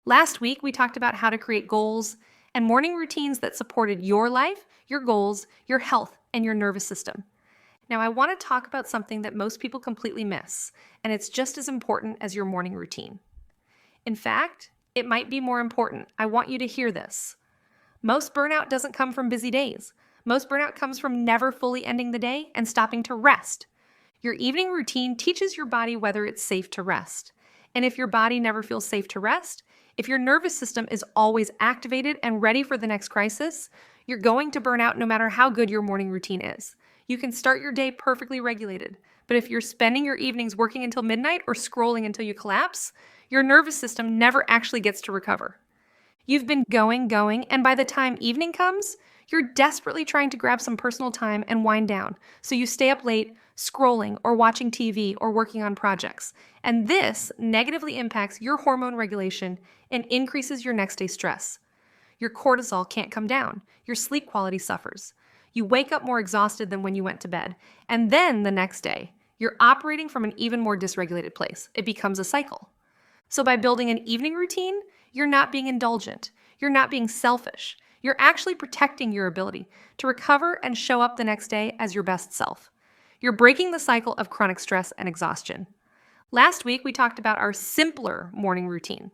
Last week, we talked about how to create goals and morning routines that supported your life, your goals, your health, and your nervous system. Now, I want to talk about something that most people completely miss, and it's just as important as your morning routine. In fact, it might be more important. I want you to hear this. Most burnout doesn't come from busy days. Most burnout comes from never fully ending the day and stopping to rest. Your evening routine teaches your body whether it's safe to rest. And if your body never feels safe to rest, if your nervous system is always activated and ready for the next crisis, you're going to burn out no matter how good your morning routine is. You can start your day perfectly regulated, but if you're spending your evenings working until midnight or scrolling until you collapse, your nervous system never actually gets to recover. You've been going, and by the time evening comes, you're desperately trying to grab some personal time and wind down, so you stay up late, scrolling or watching TV or working on projects. And this negatively impacts your hormone regulation and increases your next day stress. Your cortisol can't come down. Your sleep quality suffers. You wake up more exhausted than when you went to bed. And then the next day, you're operating from an even more dysregulated place. It becomes a cycle. So by building an evening routine, you're not being indulgent. You're not being selfish. You're actually protecting your ability to recover and show up the next day as your best self. You're breaking the cycle of chronic stress and exhaustion. Last week, we talked about our simpler morning routine.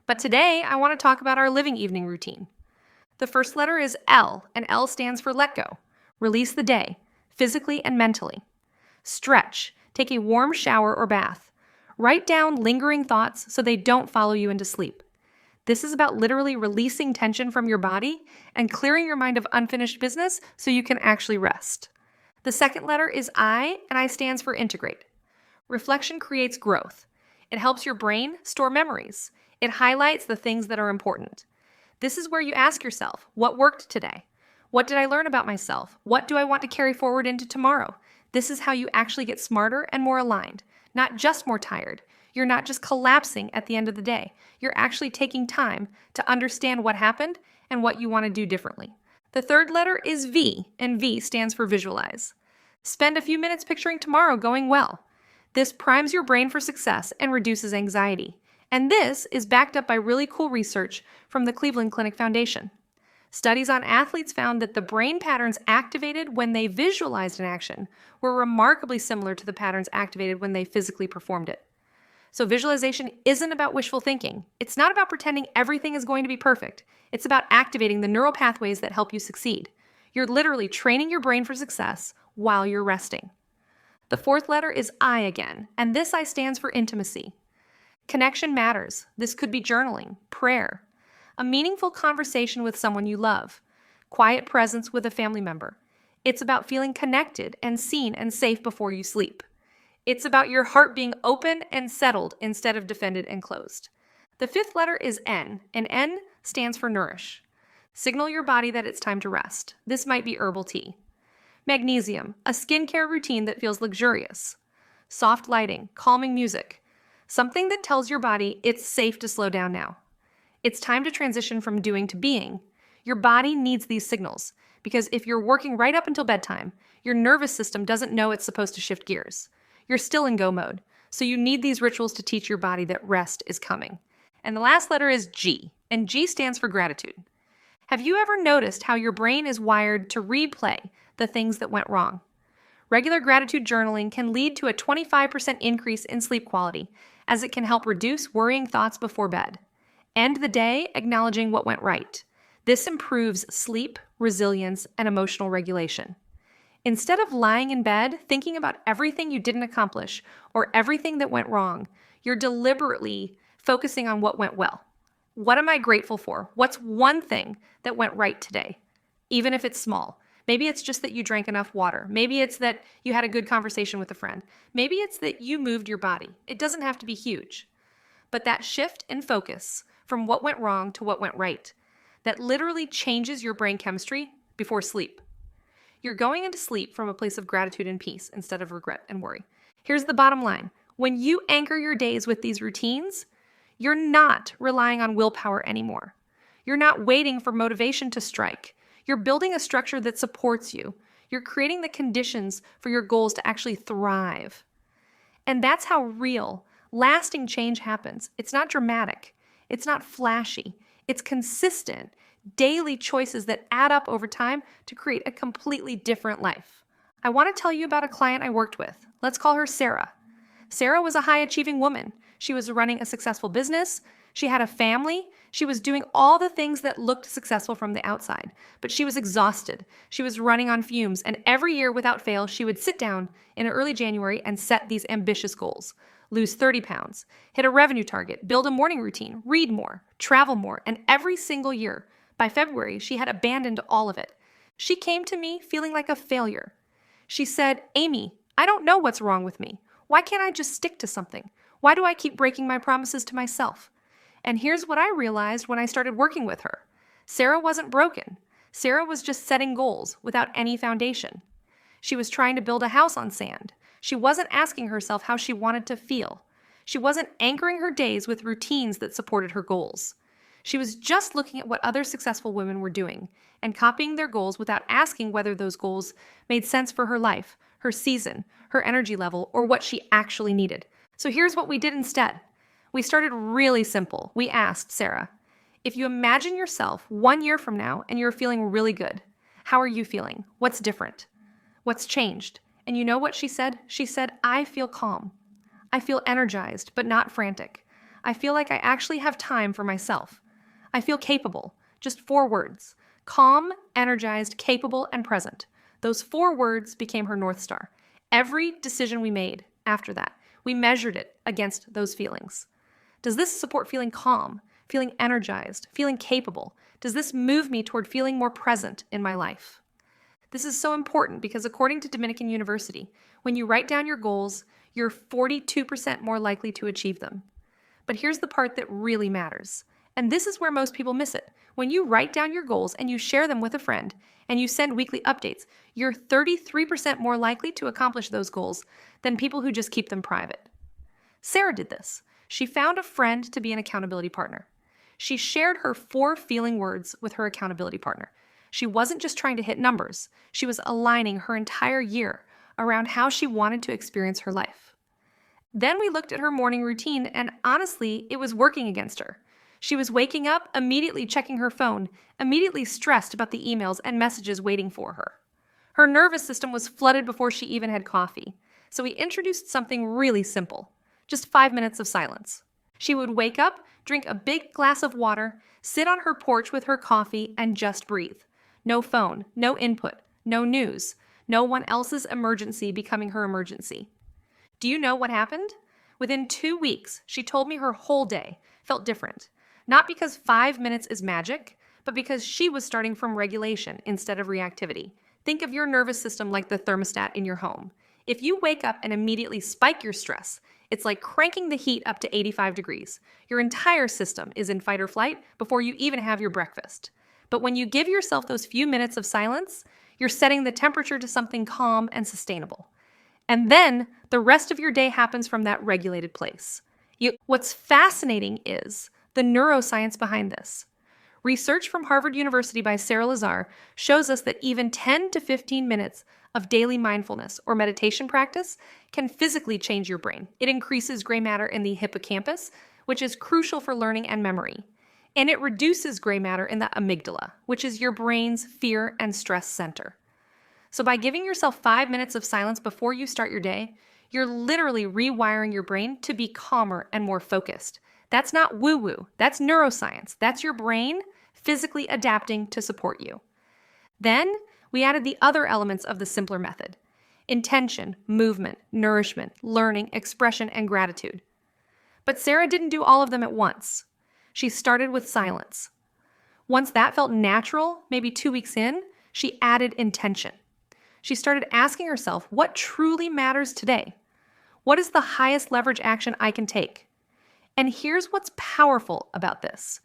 But today, I want to talk about our living evening routine. The first letter is L, and L stands for let go. Release the day, physically and mentally. Stretch. Take a warm shower or bath. Write down lingering thoughts so they don't follow you into sleep. This is about literally releasing tension from your body and clearing your mind of unfinished business so you can actually rest. The second letter is I, and I stands for integrate. Reflection creates growth. It helps your brain store memories. It highlights the things that are important. This is where you ask yourself, what worked today? What did I learn about myself? What do I want to carry forward into tomorrow? This is how you actually get smarter and more aligned, not just more tired. You're not just collapsing at the end of the day. You're actually taking time to understand what happened and what you want to do differently. The third letter is V, and V stands for visualize. Spend a few minutes picturing tomorrow going well. This primes your brain for success and reduces anxiety. And this is backed up by really cool research from the Cleveland Clinic Foundation. Studies on athletes found that the brain patterns activated when they visualized an action were remarkably similar to the patterns activated when they physically performed it. So visualization isn't about wishful thinking. It's not about pretending everything is going to be perfect. It's about activating the neural pathways that help you succeed. You're literally training your brain for success while you're resting. The fourth letter is I again, and this I stands for intimacy. Connection matters. This could be journaling, prayer, a meaningful conversation with someone you love, quiet presence with a family member. It's about feeling connected and seen and safe before you sleep. It's about your heart being open and settled instead of defended and closed. The fifth letter is N, and N stands for nourish. Signal your body that it's time to rest. This might be herbal tea. Magnesium, a skincare routine that feels luxurious. Soft lighting, calming music. Something that tells your body it's safe to slow down now. It's time to transition from doing to being. Your body needs these signals because if you're working right up until bedtime, your nervous system doesn't know it's supposed to shift gears. You're still in go mode, so you need these rituals to teach your body that rest is coming. And the last letter is G, and G stands for gratitude. Have you ever noticed how your brain is wired to replay the things that went wrong? Regular gratitude journaling can lead to a 25% increase in sleep quality, as it can help reduce worrying thoughts before bed. End the day acknowledging what went right. This improves sleep, resilience, and emotional regulation. Instead of lying in bed thinking about everything you didn't accomplish or everything that went wrong, you're deliberately focusing on what went well. What am I grateful for? What's one thing that went right today? Even if it's small. Maybe it's just that you drank enough water. Maybe it's that you had a good conversation with a friend. Maybe it's that you moved your body. It doesn't have to be huge. But that shift in focus from what went wrong to what went right, that literally changes your brain chemistry before sleep. You're going into sleep from a place of gratitude and peace instead of regret and worry. Here's the bottom line. When you anchor your days with these routines, you're not relying on willpower anymore. You're not waiting for motivation to strike. You're building a structure that supports you. You're creating the conditions for your goals to actually thrive. And that's how real, lasting change happens. It's not dramatic. It's not flashy. It's consistent, daily choices that add up over time to create a completely different life. I want to tell you about a client I worked with. Let's call her Sarah. Sarah was a high-achieving woman. She was running a successful business. She had a family. She was doing all the things that looked successful from the outside, but she was exhausted. She was running on fumes, and every year without fail, she would sit down in early January and set these ambitious goals. Lose 30 pounds, hit a revenue target, build a morning routine, read more, travel more, and every single year, by February, she had abandoned all of it. She came to me feeling like a failure. She said, "Amy, I don't know what's wrong with me. Why can't I just stick to something? Why do I keep breaking my promises to myself?" And here's what I realized when I started working with her. Sarah wasn't broken. Sarah was just setting goals without any foundation. She was trying to build a house on sand. She wasn't asking herself how she wanted to feel. She wasn't anchoring her days with routines that supported her goals. She was just looking at what other successful women were doing and copying their goals without asking whether those goals made sense for her life, her season, her energy level, or what she actually needed. So here's what we did instead. We started really simple. We asked Sarah, if you imagine yourself 1 year from now and you're feeling really good, how are you feeling? What's different? What's changed? And you know what she said? She said, I feel calm. I feel energized, but not frantic. I feel like I actually have time for myself. I feel capable. Just 4 words. Calm, energized, capable, and present. Those 4 words became her North Star. Every decision we made after that, we measured it against those feelings. Does this support feeling calm, feeling energized, feeling capable? Does this move me toward feeling more present in my life? This is so important because according to Dominican University, when you write down your goals, you're 42% more likely to achieve them. But here's the part that really matters. And this is where most people miss it. When you write down your goals and you share them with a friend and you send weekly updates, you're 33% more likely to accomplish those goals than people who just keep them private. Sarah did this. She found a friend to be an accountability partner. She shared her 4 feeling words with her accountability partner. She wasn't just trying to hit numbers. She was aligning her entire year around how she wanted to experience her life. Then we looked at her morning routine, and honestly, it was working against her. She was waking up, immediately checking her phone, immediately stressed about the emails and messages waiting for her. Her nervous system was flooded before she even had coffee. So we introduced something really simple. Just 5 minutes of silence. She would wake up, drink a big glass of water, sit on her porch with her coffee, and just breathe. No phone, no input, no news, no one else's emergency becoming her emergency. Do you know what happened? Within 2 weeks, she told me her whole day felt different. Not because 5 minutes is magic, but because she was starting from regulation instead of reactivity. Think of your nervous system like the thermostat in your home. If you wake up and immediately spike your stress, it's like cranking the heat up to 85 degrees. Your entire system is in fight or flight before you even have your breakfast. But when you give yourself those few minutes of silence, you're setting the temperature to something calm and sustainable. And then the rest of your day happens from that regulated place. What's fascinating is the neuroscience behind this. Research from Harvard University by Sarah Lazar shows us that even 10 to 15 minutes of daily mindfulness or meditation practice can physically change your brain. It increases gray matter in the hippocampus, which is crucial for learning and memory. And it reduces gray matter in the amygdala, which is your brain's fear and stress center. So by giving yourself 5 minutes of silence before you start your day, you're literally rewiring your brain to be calmer and more focused. That's not woo-woo. That's neuroscience. That's your brain physically adapting to support you. Then we added the other elements of the simpler method: intention, movement, nourishment, learning, expression, and gratitude. But Sarah didn't do all of them at once. She started with silence. Once that felt natural, maybe 2 weeks in, she added intention. She started asking herself, what truly matters today? What is the highest leverage action I can take? And here's what's powerful about this.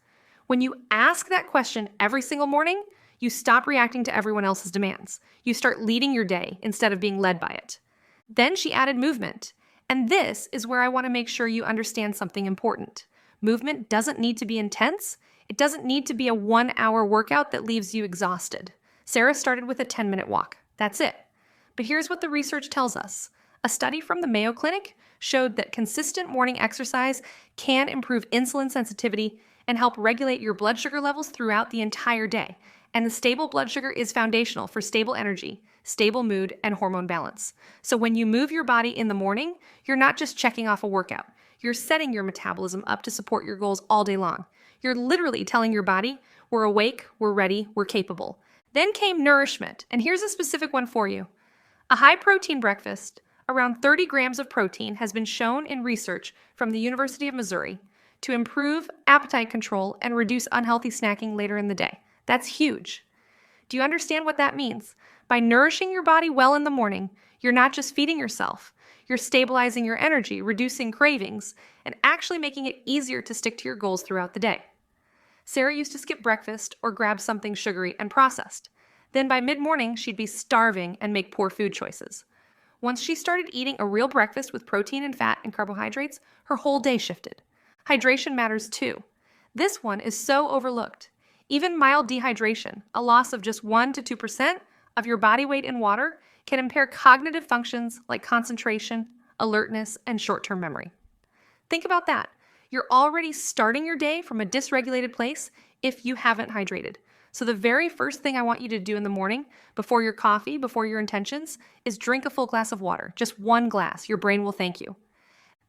When you ask that question every single morning, you stop reacting to everyone else's demands. You start leading your day instead of being led by it. Then she added movement. And this is where I want to make sure you understand something important. Movement doesn't need to be intense. It doesn't need to be a 1-hour workout that leaves you exhausted. Sarah started with a 10-minute walk. That's it. But here's what the research tells us. A study from the Mayo Clinic showed that consistent morning exercise can improve insulin sensitivity and help regulate your blood sugar levels throughout the entire day. And the stable blood sugar is foundational for stable energy, stable mood, and hormone balance. So when you move your body in the morning, you're not just checking off a workout. You're setting your metabolism up to support your goals all day long. You're literally telling your body, we're awake, we're ready, we're capable. Then came nourishment, and here's a specific one for you. A high-protein breakfast, around 30 grams of protein, has been shown in research from the University of Missouri to improve appetite control and reduce unhealthy snacking later in the day. That's huge. Do you understand what that means? By nourishing your body well in the morning, you're not just feeding yourself, you're stabilizing your energy, reducing cravings, and actually making it easier to stick to your goals throughout the day. Sarah used to skip breakfast or grab something sugary and processed. Then by mid-morning, she'd be starving and make poor food choices. Once she started eating a real breakfast with protein and fat and carbohydrates, her whole day shifted. Hydration matters too. This one is so overlooked. Even mild dehydration, a loss of just 1 to 2% of your body weight in water, can impair cognitive functions like concentration, alertness, and short-term memory. Think about that. You're already starting your day from a dysregulated place if you haven't hydrated. So the very first thing I want you to do in the morning, before your coffee, before your intentions, is drink a full glass of water. Just one glass. Your brain will thank you.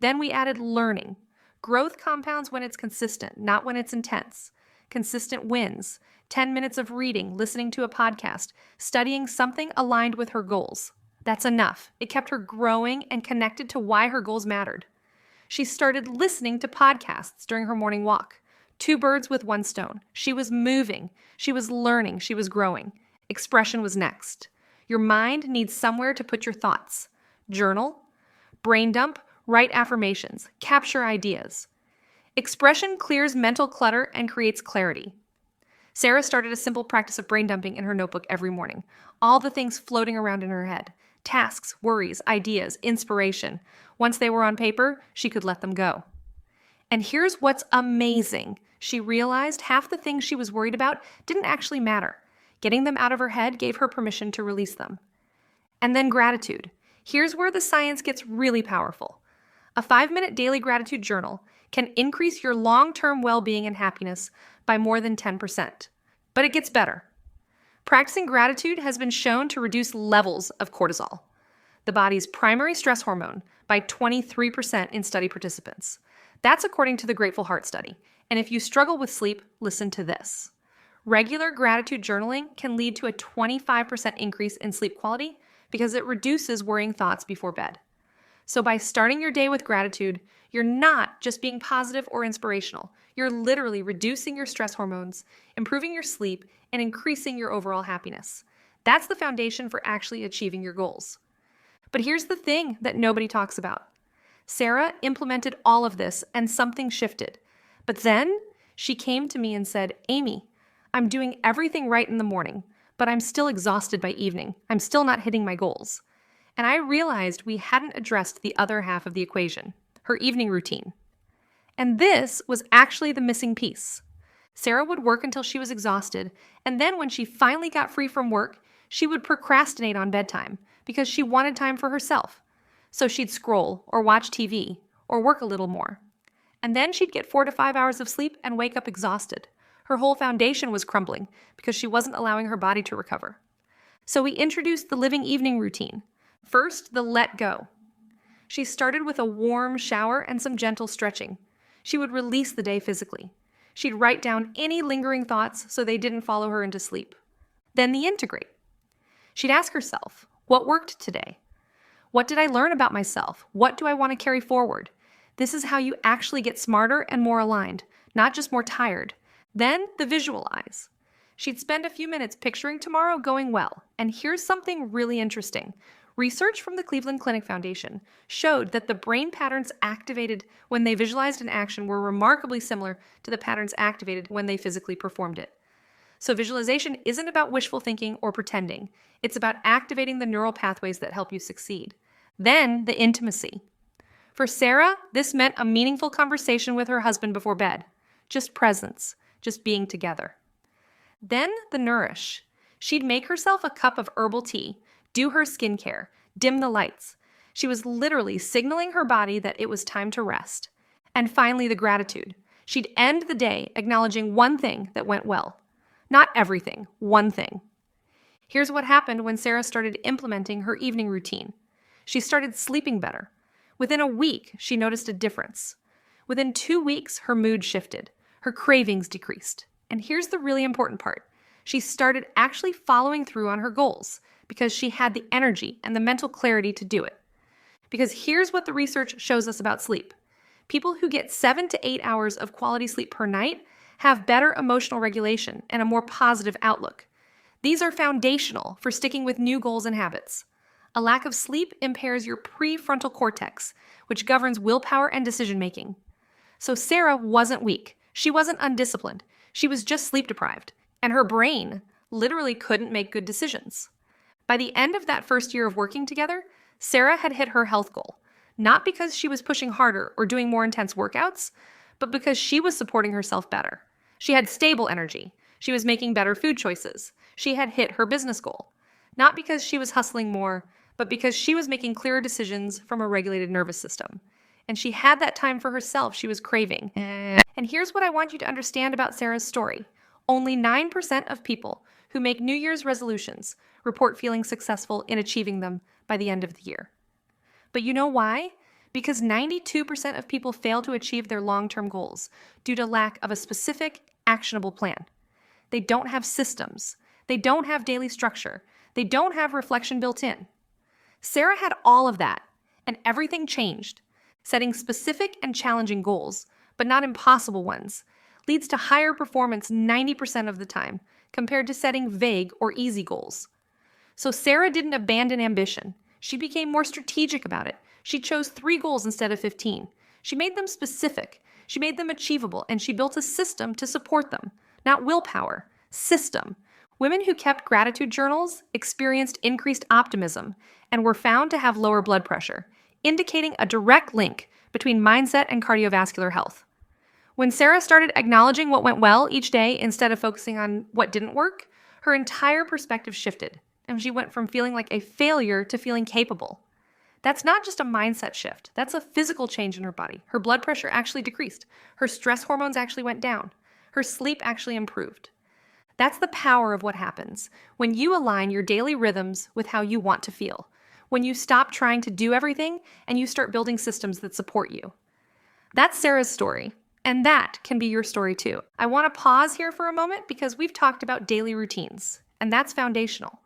Then we added learning. Growth compounds when it's consistent, not when it's intense. Consistent wins. 10 minutes of reading, listening to a podcast, studying something aligned with her goals. That's enough. It kept her growing and connected to why her goals mattered. She started listening to podcasts during her morning walk. 2 birds with 1 stone. She was moving. She was learning. She was growing. Expression was next. Your mind needs somewhere to put your thoughts. Journal, brain dump, write affirmations, capture ideas. Expression clears mental clutter and creates clarity. Sarah started a simple practice of brain dumping in her notebook every morning. All the things floating around in her head. Tasks, worries, ideas, inspiration. Once they were on paper, she could let them go. And here's what's amazing. She realized half the things she was worried about didn't actually matter. Getting them out of her head gave her permission to release them. And then gratitude. Here's where the science gets really powerful. A 5-minute daily gratitude journal can increase your long-term well-being and happiness by more than 10%. But it gets better. Practicing gratitude has been shown to reduce levels of cortisol, the body's primary stress hormone, by 23% in study participants. That's according to the Grateful Heart study. And if you struggle with sleep, listen to this. Regular gratitude journaling can lead to a 25% increase in sleep quality because it reduces worrying thoughts before bed. So by starting your day with gratitude, you're not just being positive or inspirational. You're literally reducing your stress hormones, improving your sleep, and increasing your overall happiness. That's the foundation for actually achieving your goals. But here's the thing that nobody talks about. Sarah implemented all of this and something shifted. But then she came to me and said, Amy, I'm doing everything right in the morning, but I'm still exhausted by evening. I'm still not hitting my goals. And I realized we hadn't addressed the other half of the equation, her evening routine. And this was actually the missing piece. Sarah would work until she was exhausted, and then when she finally got free from work, she would procrastinate on bedtime because she wanted time for herself. So she'd scroll or watch TV or work a little more. And then she'd get 4 to 5 hours of sleep and wake up exhausted. Her whole foundation was crumbling because she wasn't allowing her body to recover. So we introduced the living evening routine. First, the let go. She started with a warm shower and some gentle stretching. She would release the day physically. She'd write down any lingering thoughts so they didn't follow her into sleep. Then the integrate. She'd ask herself, what worked today? What did I learn about myself? What do I want to carry forward? This is how you actually get smarter and more aligned, not just more tired. Then the visualize. She'd spend a few minutes picturing tomorrow going well. And here's something really interesting. Research from the Cleveland Clinic Foundation showed that the brain patterns activated when they visualized an action were remarkably similar to the patterns activated when they physically performed it. So visualization isn't about wishful thinking or pretending. It's about activating the neural pathways that help you succeed. Then the intimacy. For Sarah, this meant a meaningful conversation with her husband before bed. Just presence, just being together. Then the nourish. She'd make herself a cup of herbal tea, do her skincare, dim the lights. She was literally signaling her body that it was time to rest. And finally, the gratitude. She'd end the day acknowledging one thing that went well. Not everything, one thing. Here's what happened when Sarah started implementing her evening routine. She started sleeping better. Within a week, she noticed a difference. Within 2 weeks, her mood shifted. Her cravings decreased. And here's the really important part. She started actually following through on her goals because she had the energy and the mental clarity to do it. Because here's what the research shows us about sleep. People who get 7 to 8 hours of quality sleep per night have better emotional regulation and a more positive outlook. These are foundational for sticking with new goals and habits. A lack of sleep impairs your prefrontal cortex, which governs willpower and decision-making. So Sarah wasn't weak. She wasn't undisciplined. She was just sleep-deprived. And her brain literally couldn't make good decisions. By the end of that first year of working together, Sarah had hit her health goal, not because she was pushing harder or doing more intense workouts, but because she was supporting herself better. She had stable energy. She was making better food choices. She had hit her business goal. Not because she was hustling more, but because she was making clearer decisions from a regulated nervous system. And she had that time for herself she was craving. And here's what I want you to understand about Sarah's story. Only 9% of people who make New Year's resolutions report feeling successful in achieving them by the end of the year. But you know why? Because 92% of people fail to achieve their long-term goals due to lack of a specific, actionable plan. They don't have systems. They don't have daily structure. They don't have reflection built in. Sarah had all of that, and everything changed. Setting specific and challenging goals, but not impossible ones, leads to higher performance 90% of the time compared to setting vague or easy goals. So Sarah didn't abandon ambition. She became more strategic about it. She chose 3 goals instead of 15. She made them specific. She made them achievable, and she built a system to support them. Not willpower, system. Women who kept gratitude journals experienced increased optimism and were found to have lower blood pressure, indicating a direct link between mindset and cardiovascular health. When Sarah started acknowledging what went well each day instead of focusing on what didn't work, her entire perspective shifted, and she went from feeling like a failure to feeling capable. That's not just a mindset shift. That's a physical change in her body. Her blood pressure actually decreased. Her stress hormones actually went down. Her sleep actually improved. That's the power of what happens when you align your daily rhythms with how you want to feel, when you stop trying to do everything and you start building systems that support you. That's Sarah's story, and that can be your story too. I want to pause here for a moment because we've talked about daily routines, and that's foundational.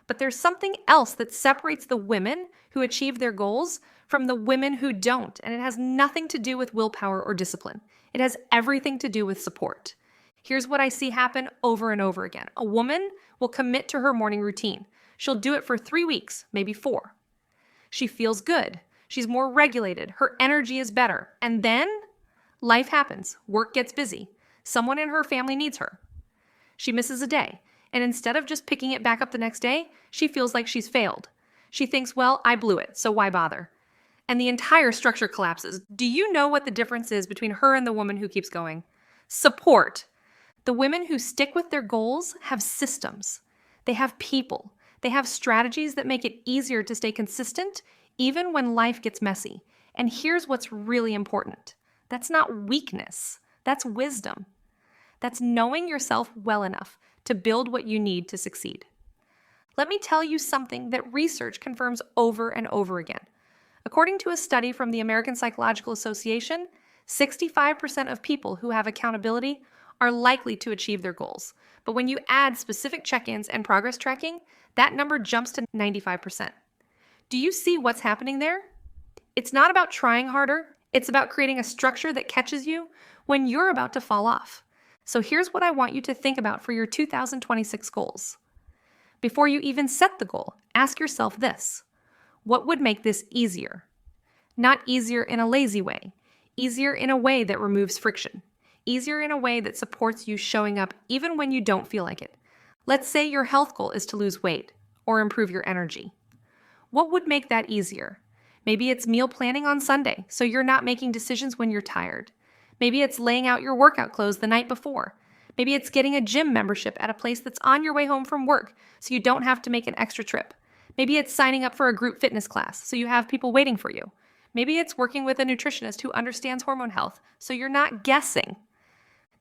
But there's something else that separates the women who achieve their goals from the women who don't, and it has nothing to do with willpower or discipline. It has everything to do with support. Here's what I see happen over and over again. A woman will commit to her morning routine. She'll do it for 3 weeks, maybe 4. She feels good. She's more regulated. Her energy is better. And then life happens. Work gets busy. Someone in her family needs her. She misses a day. And instead of just picking it back up the next day, she feels like she's failed. She thinks, well, I blew it, so why bother? And the entire structure collapses. Do you know what the difference is between her and the woman who keeps going? Support. The women who stick with their goals have systems. They have people. They have strategies that make it easier to stay consistent even when life gets messy. And here's what's really important. That's not weakness. That's wisdom. That's knowing yourself well enough to build what you need to succeed. Let me tell you something that research confirms over and over again. According to a study from the American Psychological Association, 65% of people who have accountability are likely to achieve their goals. But when you add specific check-ins and progress tracking, that number jumps to 95%. Do you see what's happening there? It's not about trying harder. It's about creating a structure that catches you when you're about to fall off. So here's what I want you to think about for your 2026 goals. Before you even set the goal, ask yourself this: what would make this easier? Not easier in a lazy way, easier in a way that removes friction, easier in a way that supports you showing up even when you don't feel like it. Let's say your health goal is to lose weight or improve your energy. What would make that easier? Maybe it's meal planning on Sunday, so you're not making decisions when you're tired. Maybe it's laying out your workout clothes the night before. Maybe it's getting a gym membership at a place that's on your way home from work, so you don't have to make an extra trip. Maybe it's signing up for a group fitness class, so you have people waiting for you. Maybe it's working with a nutritionist who understands hormone health, so you're not guessing.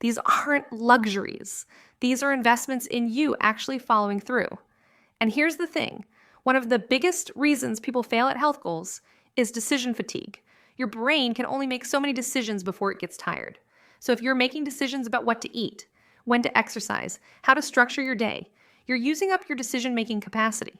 These aren't luxuries. These are investments in you actually following through. And here's the thing. One of the biggest reasons people fail at health goals is decision fatigue. Your brain can only make so many decisions before it gets tired. So if you're making decisions about what to eat, when to exercise, how to structure your day, you're using up your decision-making capacity.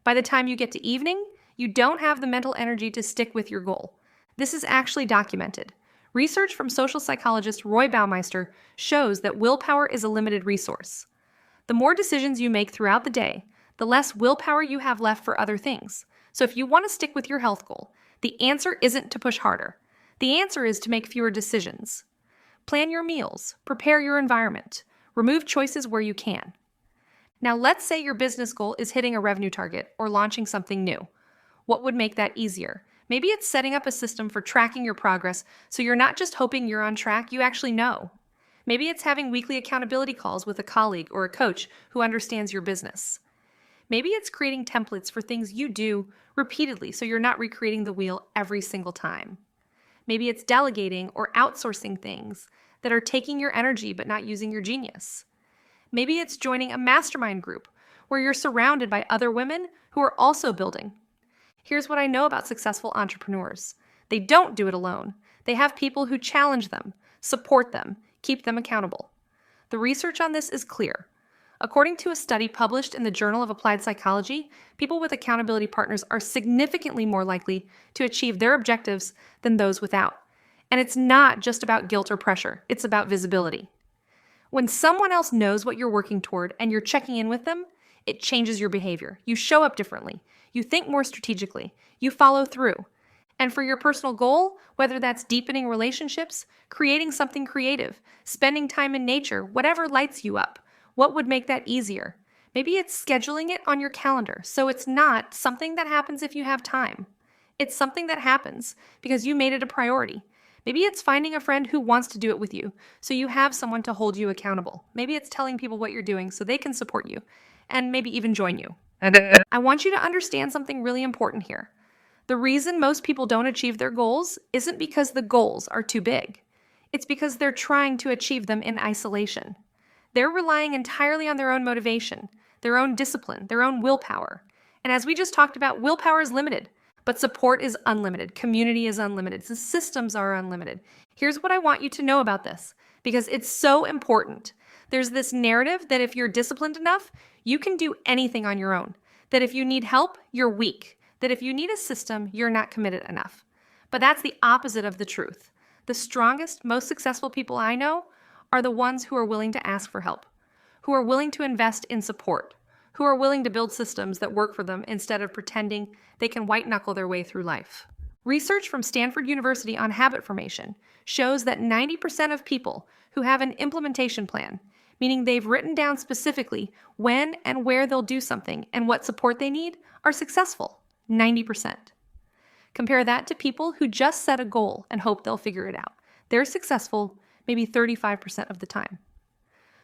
By the time you get to evening, you don't have the mental energy to stick with your goal. This is actually documented. Research from social psychologist Roy Baumeister shows that willpower is a limited resource. The more decisions you make throughout the day, the less willpower you have left for other things. So if you want to stick with your health goal, the answer isn't to push harder. The answer is to make fewer decisions. Plan your meals, prepare your environment, remove choices where you can. Now let's say your business goal is hitting a revenue target or launching something new. What would make that easier? Maybe it's setting up a system for tracking your progress so you're not just hoping you're on track, you actually know. Maybe it's having weekly accountability calls with a colleague or a coach who understands your business. Maybe it's creating templates for things you do repeatedly so you're not recreating the wheel every single time. Maybe it's delegating or outsourcing things that are taking your energy but not using your genius. Maybe it's joining a mastermind group where you're surrounded by other women who are also building. Here's what I know about successful entrepreneurs. They don't do it alone. They have people who challenge them, support them, keep them accountable. The research on this is clear. According to a study published in the Journal of Applied Psychology, people with accountability partners are significantly more likely to achieve their objectives than those without. And it's not just about guilt or pressure, it's about visibility. When someone else knows what you're working toward and you're checking in with them, it changes your behavior. You show up differently. You think more strategically. You follow through. And for your personal goal, whether that's deepening relationships, creating something creative, spending time in nature, whatever lights you up, what would make that easier? Maybe it's scheduling it on your calendar so it's not something that happens if you have time. It's something that happens because you made it a priority. Maybe it's finding a friend who wants to do it with you so you have someone to hold you accountable. Maybe it's telling people what you're doing so they can support you and maybe even join you. I want you to understand something really important here. The reason most people don't achieve their goals isn't because the goals are too big. It's because they're trying to achieve them in isolation. They're relying entirely on their own motivation, their own discipline, their own willpower. And as we just talked about, willpower is limited, but support is unlimited. Community is unlimited. The systems are unlimited. Here's what I want you to know about this, because it's so important. There's this narrative that if you're disciplined enough, you can do anything on your own. That if you need help, you're weak. That if you need a system, you're not committed enough. But that's the opposite of the truth. The strongest, most successful people I know are the ones who are willing to ask for help, who are willing to invest in support, who are willing to build systems that work for them instead of pretending they can white-knuckle their way through life. Research from Stanford University on habit formation shows that 90% of people who have an implementation plan, meaning they've written down specifically when and where they'll do something and what support they need, are successful. 90%. Compare that to people who just set a goal and hope they'll figure it out. They're successful maybe 35% of the time.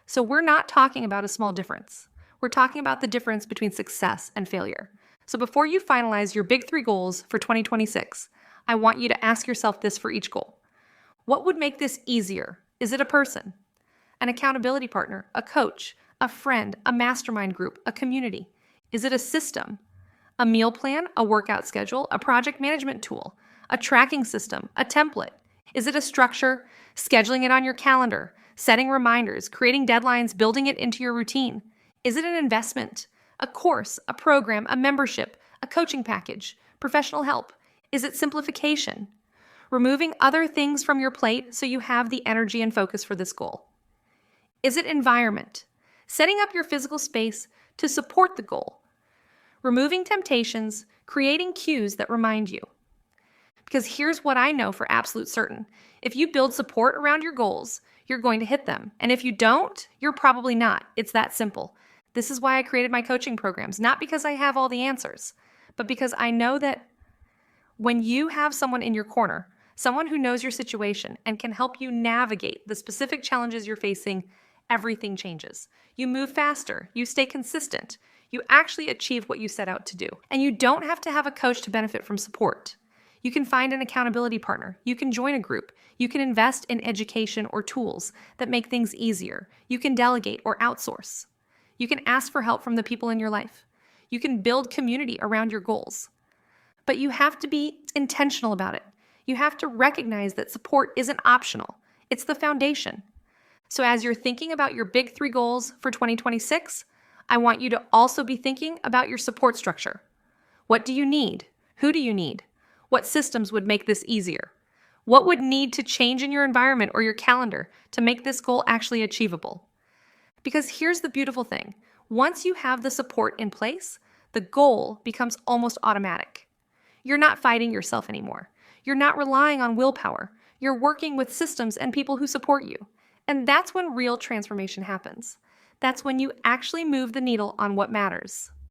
So we're not talking about a small difference. We're talking about the difference between success and failure. So before you finalize your big 3 goals for 2026, I want you to ask yourself this for each goal. What would make this easier? Is it a person, an accountability partner, a coach, a friend, a mastermind group, a community? Is it a system, a meal plan, a workout schedule, a project management tool, a tracking system, a template? Is it a structure, scheduling it on your calendar, setting reminders, creating deadlines, building it into your routine? Is it an investment, a course, a program, a membership, a coaching package, professional help? Is it simplification, removing other things from your plate so you have the energy and focus for this goal? Is it environment, setting up your physical space to support the goal, removing temptations, creating cues that remind you? Because here's what I know for absolute certain. If you build support around your goals, you're going to hit them. And if you don't, you're probably not. It's that simple. This is why I created my coaching programs, not because I have all the answers, but because I know that when you have someone in your corner, someone who knows your situation and can help you navigate the specific challenges you're facing, everything changes. You move faster, you stay consistent, you actually achieve what you set out to do. And you don't have to have a coach to benefit from support. You can find an accountability partner. You can join a group. You can invest in education or tools that make things easier. You can delegate or outsource. You can ask for help from the people in your life. You can build community around your goals. But you have to be intentional about it. You have to recognize that support isn't optional. It's the foundation. So as you're thinking about your big 3 goals for 2026, I want you to also be thinking about your support structure. What do you need? Who do you need? What systems would make this easier? What would need to change in your environment or your calendar to make this goal actually achievable? Because here's the beautiful thing. Once you have the support in place, the goal becomes almost automatic. You're not fighting yourself anymore. You're not relying on willpower. You're working with systems and people who support you. And that's when real transformation happens. That's when you actually move the needle on what matters.